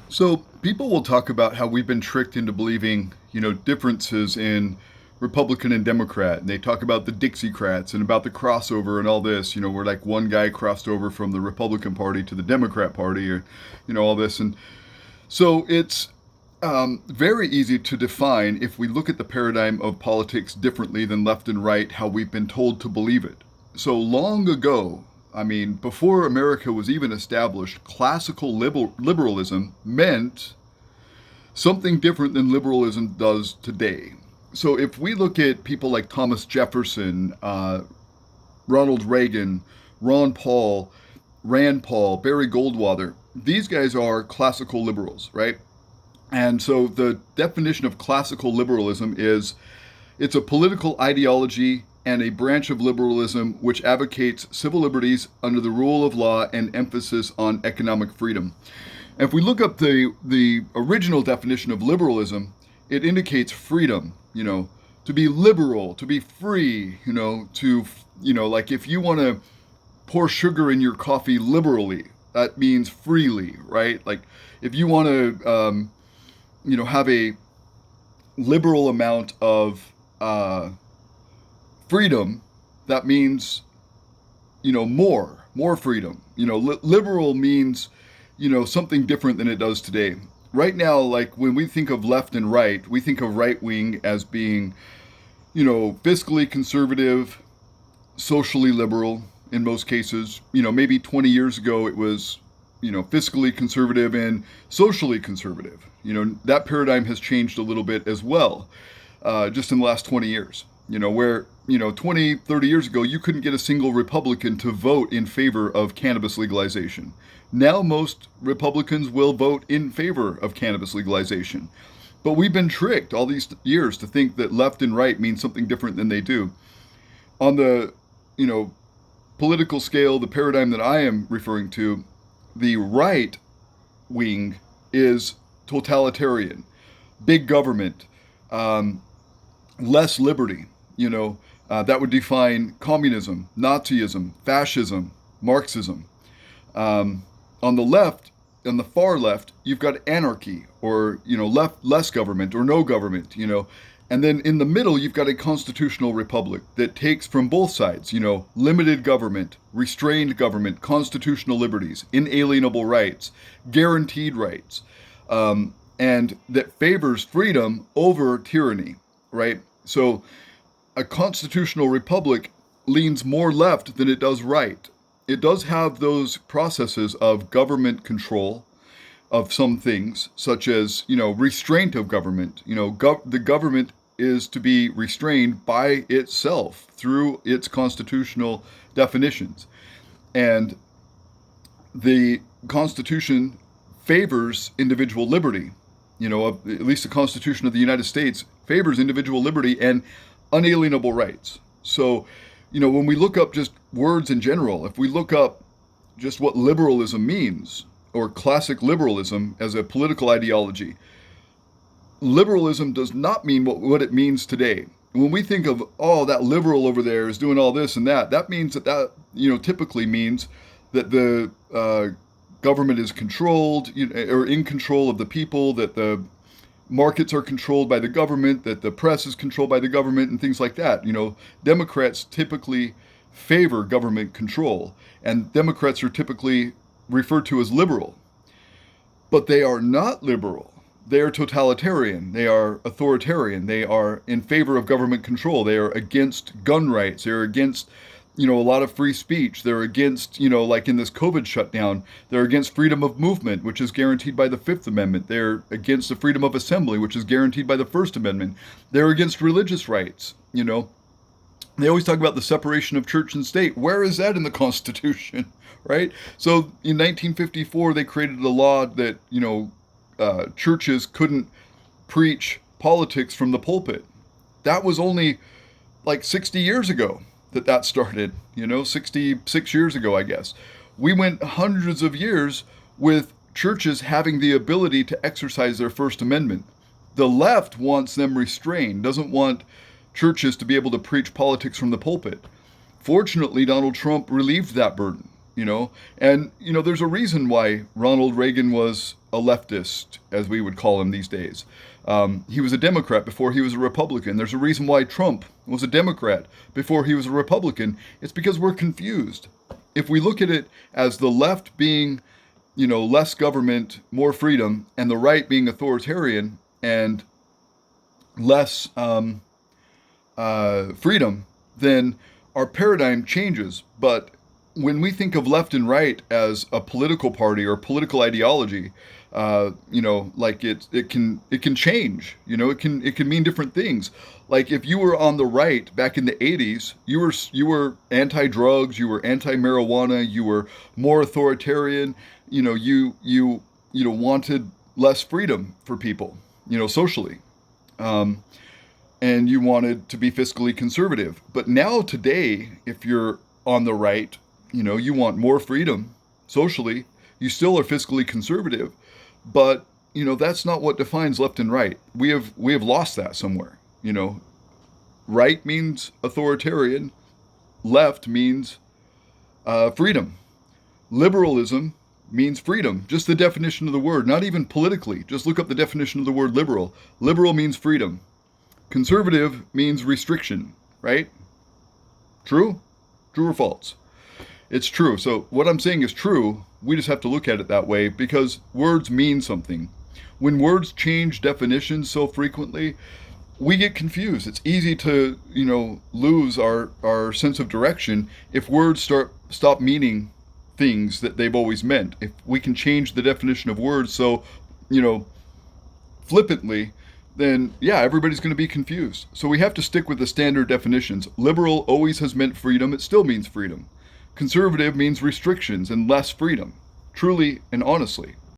So people will talk about how we've been tricked into believing, differences in Republican and Democrat. And they talk about the Dixiecrats and about the crossover and all this, where like one guy crossed over from the Republican Party to the Democrat Party or, all this. And so it's very easy to define if we look at the paradigm of politics differently than left and right, how we've been told to believe it. So long ago, I mean, before America was even established, classical liberalism meant something different than liberalism does today. So if we look at people like Thomas Jefferson, Ronald Reagan, Ron Paul, Rand Paul, Barry Goldwater, these guys are classical liberals, right? And so the definition of classical liberalism is it's a political ideology and a branch of liberalism which advocates civil liberties under the rule of law and emphasis on economic freedom. And if we look up the original definition of liberalism, it indicates freedom, to be liberal, to be free, like if you want to pour sugar in your coffee liberally, that means freely, right? Like if you want to, have a liberal amount of freedom, that means, more freedom. Liberal means, something different than it does today. Right now, like when we think of left and right, we think of right wing as being, fiscally conservative, socially liberal in most cases. Maybe 20 years ago it was, fiscally conservative and socially conservative. That paradigm has changed a little bit as well, just in the last 20 years. Where, 20, 30 years ago, you couldn't get a single Republican to vote in favor of cannabis legalization. Now most Republicans will vote in favor of cannabis legalization. But we've been tricked all these years to think that left and right mean something different than they do. On the, political scale, the paradigm that I am referring to, the right wing is totalitarian, big government, less liberty. That would define communism, Nazism, fascism, Marxism. On the left, on the far left, you've got anarchy, or less government or no government. And then in the middle, you've got a constitutional republic that takes from both sides, limited government, restrained government, constitutional liberties, inalienable rights, guaranteed rights, and that favors freedom over tyranny, right? So a constitutional republic leans more left than it does right. It does have those processes of government control of some things, such as, restraint of government. The government is to be restrained by itself through its constitutional definitions. And the Constitution favors individual liberty. At least the Constitution of the United States favors individual liberty and unalienable rights. So, when we look up just words in general, if we look up just what liberalism means, or classic liberalism as a political ideology, liberalism does not mean what it means today. When we think of, that liberal over there is doing all this and that means that typically means that the government is controlled, or in control of the people, that the markets are controlled by the government, that the press is controlled by the government, and things like that. Democrats typically favor government control, and Democrats are typically referred to as liberal. But they are not liberal. They are totalitarian. They are authoritarian. They are in favor of government control. They are against gun rights. They're against, a lot of free speech. They're against, like in this COVID shutdown, they're against freedom of movement, which is guaranteed by the Fifth Amendment. They're against the freedom of assembly, which is guaranteed by the First Amendment. They're against religious rights. They always talk about the separation of church and state. Where is that in the Constitution, right? So in 1954, they created a law that, churches couldn't preach politics from the pulpit. That was only like 60 years ago that started, 66 years ago, I guess. We went hundreds of years with churches having the ability to exercise their First Amendment. The left wants them restrained, doesn't want churches to be able to preach politics from the pulpit. Fortunately, Donald Trump relieved that burden. And there's a reason why Ronald Reagan was a leftist, as we would call him these days. He was a Democrat before he was a Republican. There's a reason why Trump was a Democrat before he was a Republican. It's because we're confused. If we look at it as the left being, less government, more freedom, and the right being authoritarian and less freedom, then our paradigm changes. But when we think of left and right as a political party or political ideology, like it can change. It can mean different things. Like if you were on the right back in the 80s, you were anti-drugs, you were anti-marijuana, you were more authoritarian. You wanted less freedom for people, socially. And you wanted to be fiscally conservative. But now today, if you're on the right, you want more freedom socially. You still are fiscally conservative, but that's not what defines left and right. We have lost that somewhere. Right means authoritarian, left means freedom. Liberalism means freedom. Just the definition of the word, not even politically. Just look up the definition of the word liberal. Liberal means freedom. Conservative means restriction, right? True? True or false? It's true. So what I'm saying is true. We just have to look at it that way because words mean something. When words change definitions so frequently, we get confused. It's easy to, lose our sense of direction if words stop meaning things that they've always meant. If we can change the definition of words so, flippantly, then yeah, everybody's going to be confused. So we have to stick with the standard definitions. Liberal always has meant freedom. It still means freedom. Conservative means restrictions and less freedom. Truly and honestly.